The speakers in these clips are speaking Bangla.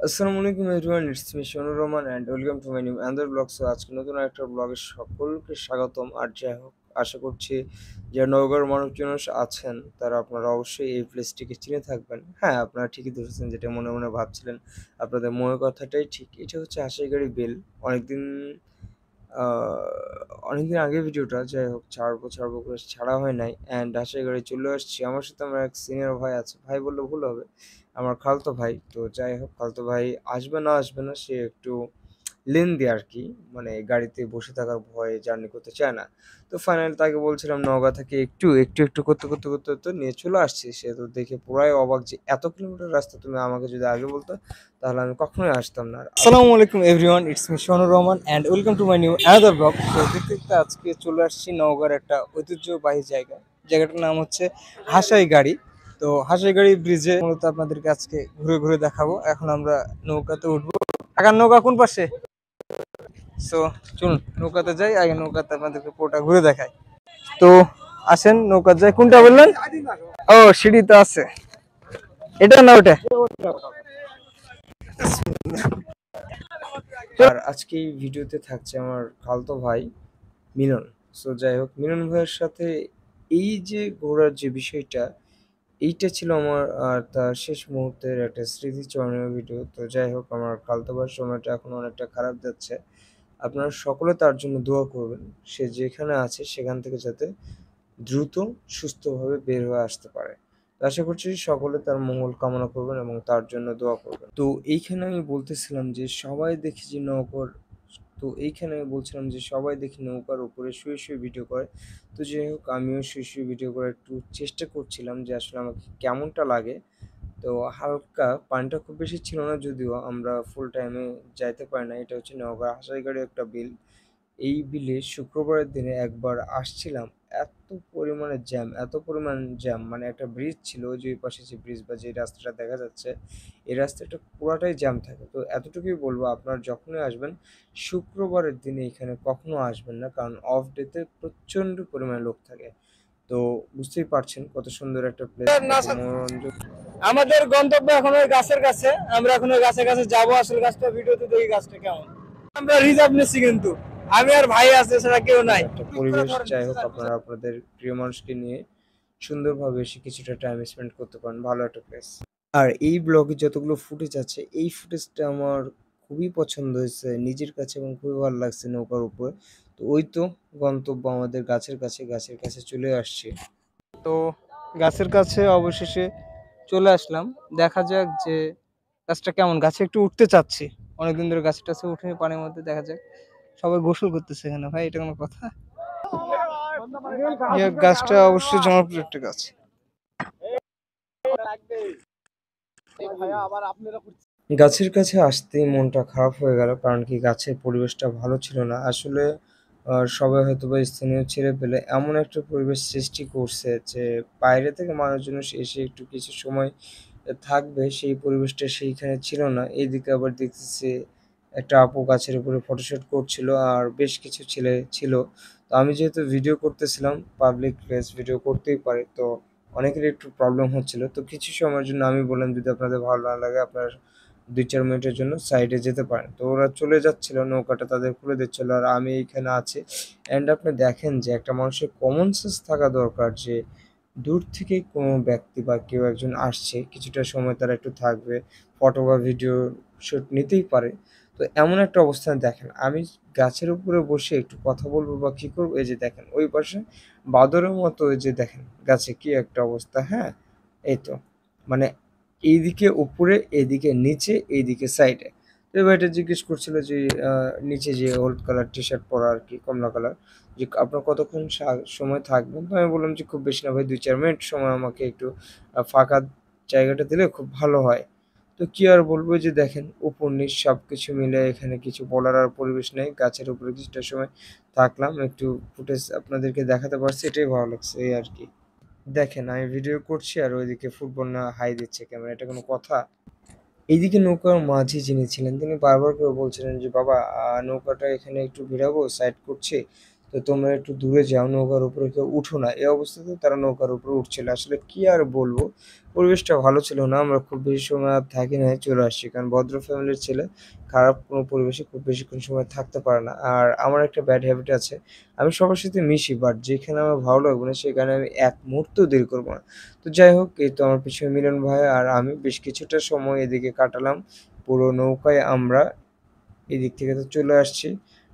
আসসালামু আলাইকুম everyone, it's me Shanur Rahman and welcome to my new another blog. So আজকে নতুন একটা ব্লগে সকলকে স্বাগতম। আর যাই হোক, আশা করছি যে নওগাঁর মানুষজন আছেন তারা আপনারা অবশ্যই এই প্লেসটিকে চিনে থাকবেন। হ্যাঁ, আপনারা ঠিকই ধরেছেন, যেটা মনে মনে ভাবছিলেন আপনাদের মনের কথাটাই ঠিক। এটা হচ্ছে হাসিগাড়ি বেল। অনেকদিন অনেকদিন আগে ভিডিওটা, যাই হোক ছাড়বো করে ছাড়া হয় নাই। অ্যান্ড আশায় গাড়ি চলে আসছি। আমার সাথে আমার এক সিনিয়র ভাই আছে, ভাই বললে ভুল হবে, আমার খালতো ভাই। তো যাই হোক, খালতো ভাই আসবে না সে একটু লেন্দি আর কি, মানে গাড়িতে বসে থাকার ভয়ে জার্নি করতে চায় না। তো ফাইনালি তাকে বলছিলাম নওগাঁ থেকে একটু করতে নিয়ে চলে আসছি। সে তো দেখে পুরাই অবাক যে এত কিলোমিটার রাস্তা তুমি আমাকে যদি আগে বলতো তাহলে আমি কখনোই আসতাম না। আসসালামু আলাইকুম everyone, it's me Shanur Rahman and welcome to my new another blog. তো দেখতে আজকে চলে আসছি নওগাঁর একটা ঐতিহ্যবাহী জায়গাটার নাম হচ্ছে হাসাইগাড়ি। তো হাসাইগাড়ি ব্রিজে মূলত আপনাদেরকে আজকে ঘুরে ঘুরে দেখাবো। এখন আমরা নৌকাতে উঠবো। আগার নৌকা কোন পাশে? সো চলুন নৌকাতে যাই, আগে নৌকাতে আপনাদেরকে পুরোটা ঘুরে দেখাই। তো আসেন নৌকা যাই। কোনটা বললেন? ও, সিঁড়ি তো আছে, এটা না ওটা। আর আজকে এই ভিডিওতে থাকছে আমার খালতো ভাই মিলন। সো যাই হোক, মিলন ভাইয়ের সাথে এই যে ঘোরার যে বিষয়টা, এইটা ছিল আমার আর তার শেষ মুহূর্তের একটা স্মৃতিচারণীয় ভিডিও। তো যাই হোক, আমার খালতো ভাইয়ের সময়টা এখন অনেকটা খারাপ যাচ্ছে। আপনারা সকলে তার জন্য দোয়া করবেন। সে যেখানে আছে সেখান থেকে যাতে দ্রুত সুস্থভাবে বের হয়ে আসতে পারে। তো আশা করছি সকলে তার মঙ্গল কামনা করবেন এবং তার জন্য দোয়া করবেন। তো এইখানে আমি বলতেছিলাম যে সবাই দেখি যে নৌকার তো এইখানে আমি বলছিলাম যে সবাই দেখি নৌকার উপরে শুয়ে ভিডিও করে। তো যাই হোক, আমিও শুয়ে ভিডিও করার একটু চেষ্টা করছিলাম যে আসলে আমাকে কেমনটা লাগে। তো হালকা পানিটা খুব বেশি ছিল না, যদিও আমরা ফুল টাইমে যাইতে পারি না। এটা হচ্ছে নওগাঁ হাসাইগাড়ি একটা বিল। এই বিলে শুক্রবারের দিনে একবার আসছিলাম, এত পরিমাণে জ্যাম, এত পরিমাণ জ্যাম, মানে একটা ব্রিজ ছিল, ওই যে ওই পাশে যে ব্রিজ বা যে রাস্তাটা দেখা যাচ্ছে, এই রাস্তাটা পুরাটাই জ্যাম থাকে। তো এতটুকুই বলবো, আপনার যখনই আসবেন শুক্রবারের দিনে এখানে কখনো আসবেন না, কারণ অফ ডেতে প্রচণ্ড পরিমাণে লোক থাকে। তো বুঝতেই পারছেন কত সুন্দর একটা প্লেস, কত মনোরঞ্জন। আমাদের গন্তব্য এখন ওই গাছের কাছে। আমরা এখন ওই গাছের কাছে যাবো। আসলে গাছটা ভিডিওতে দেখি গাছটা কেমন। আমরা রিজার্ভ নিচ্ছি, কিন্তু আমি আর ভাই আছে, সেটা কেউ নাই। একটা পরিবেশ, যাই হোক, আপনারা আপনাদের প্রিয় মানুষকে নিয়ে সুন্দরভাবে এসে কিছুটা টাইম স্পেন্ড করতে পারেন। ভালো একটা প্লেস। আর এই ব্লগে যতগুলো ফুটেজ আছে, এই ফুটেজটা আমার খুবই পছন্দ হয়েছে নিজের কাছে এবং খুবই ভালো লাগছে নৌকার উপরে। তো ওই তো গন্তব্য আমাদের গাছের কাছে চলে আসছে। তো গাছের কাছে অবশেষে চলে আসলাম। দেখা যাক যে গাছটা কেমন। গাছে একটু উঠতে চাচ্ছি, অনেকদিন ধরে গাছের কাছে উঠে পানির মধ্যে। দেখা যাক, সবাই গোসল করতেছে এখানে। ভাই, এটা কোনো কথা? গাছটা অবশ্যই জনপ্রিয় একটা গাছ। গাছের কাছে আসতেই মনটা খারাপ হয়ে গেল, কারণ কি গাছের পরিবেশটা ভালো ছিল না আসলে। সবাই হয়তো বা স্থানীয় ছেড়ে পেলে এমন একটা পরিবেশ সৃষ্টি করছে যে বাইরে থেকে মানুষজন এসে একটু কিছু সময় থাকবে, সেই পরিবেশটা সেইখানে ছিল না। এইদিকে আবার দেখতেছি একটা আপু গাছের উপরে ফটোশুট করছিল, আর বেশ কিছু ছেলে ছিল। তো আমি যেহেতু ভিডিও করতেছিলাম, পাবলিক প্লেস ভিডিও করতেই পারি, তো অনেকের একটু প্রবলেম হচ্ছিল। তো কিছু সময়ের জন্য আমি বললাম, যদি আপনাদের ভালো না লাগে আপনারা ২-৪ মিনিটের জন্য সাইডে যেতে পারেন। তো ওরা চলে যাচ্ছিল, নৌকাটা তাদের খুলে দিচ্ছিল, আর আমি এইখানে আছি। অ্যান্ড আপনি দেখেন যে একটা মানুষের কমন সেন্স থাকা দরকার, যে দূর থেকে কোনো ব্যক্তি বা কেউ একজন আসছে, কিছুটা সময় তারা একটু থাকবে, ফটো বা ভিডিও শুট নিতেই পারে। তো এমন একটা অবস্থানে দেখেন, আমি গাছের উপরে বসে একটু কথা বলবো বা কী করবো, এই যে দেখেন ওই পাশে বাদরের মতো, এই যে দেখেন গাছে কি একটা অবস্থা। হ্যাঁ, এই তো, মানে এইদিকে উপরে, এদিকে নিচে, এইদিকে সাইডে। তো এবার এটা জিজ্ঞেস করছিল যে নিচে যে হলুদ কালার টি শার্ট পরা আর কি, কমলা কালার, যে আপনার কতক্ষণ সময় থাকবেন? তো আমি বললাম যে খুব বেশি না ভাই, ২-৪ মিনিট সময় আমাকে একটু ফাঁকা জায়গাটা দিলে খুব ভালো হয়। তো কি আর বলবো, যে দেখেন উপর নিচ সব কিছু মিলে এখানে কিছু বলার আর পরিবেশ নেই। গাছের উপরে কিছুটা সময় থাকলাম, একটু ফুটেজ আপনাদেরকে দেখাতে পারছি, এটাই ভালো লাগছে এই আর কি। দেখেন আমি ভিডিও করছি আর ওইদিকে ফুটবল না হাই দিচ্ছে ক্যামেরা, এটা কোনো কথা? এইদিকে নৌকার মাঝি যিনি ছিলেন তিনি বারবার করে বলছিলেন যে বাবা, নৌকাটা এখানে একটু ভিড়াবো, সাইড করছি। তো তোমরা একটু দূরে যাও, নৌকার উপরে কেউ উঠো না। এই অবস্থাতেও তারা নৌকার উপরে উঠছিল। আসলে কি আর বলবো? পরিবেশটা ভালো ছিল না। আমরা খুব বেশি সময় আর থাকি নাই, চলে আসছি। কারণ ভদ্র ফ্যামিলির ছেলে খারাপ কোনো পরিবেশে খুব বেশিক্ষণ সময় থাকতে পারে না। আর আমার একটা ব্যাড হ্যাবিট আছে। আমি সবার সাথে মিশি, বাট যেখানে আমার ভালো লাগবে না সেখানে আমি এক মুহূর্তও দেরি করব না। তো যাই হোক, এই তো আমার পিছনে মিলন ভাই আর আমি বেশ কিছুটা সময় এদিকে কাটালাম। পুরো নৌকায় আমরা এদিক থেকে তো চলে আসছি।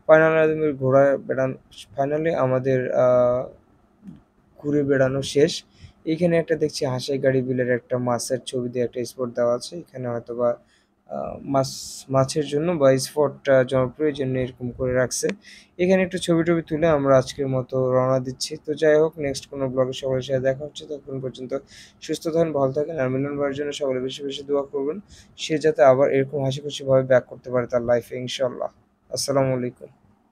ফাইনালি ঘোরা বেড়ানো ফাইনালি আমাদের ঘুরে বেড়ানো শেষ। এইখানে একটা দেখছি হাঁসাইগাড়ি বিলের একটা মাছের ছবি দিয়ে একটা স্পট দেওয়া আছে। এখানে হয়তোবা মাছ মাছের জন্য বা স্পটটা জনপ্রিয় জন্য এরকম করে রাখছে। এখানে একটু ছবি-টবি তুলে আমরা আজকের মতো রওনা দিচ্ছি। তো যাই হোক, নেক্সট কোনো ব্লগে সবার সাথে দেখা হচ্ছে। ততক্ষণ পর্যন্ত সুস্থ থাকেন, ভালো থাকেন। আর মিলন ভাইয়ের জন্য সকলে বেশি, বেশি দোয়া করবেন। সে যাতে আবার এরকম হাসিখুশিভাবে ব্যাক করতে পারে তার লাইফে ইনশাআল্লাহ। আসসালামু আলাইকুম।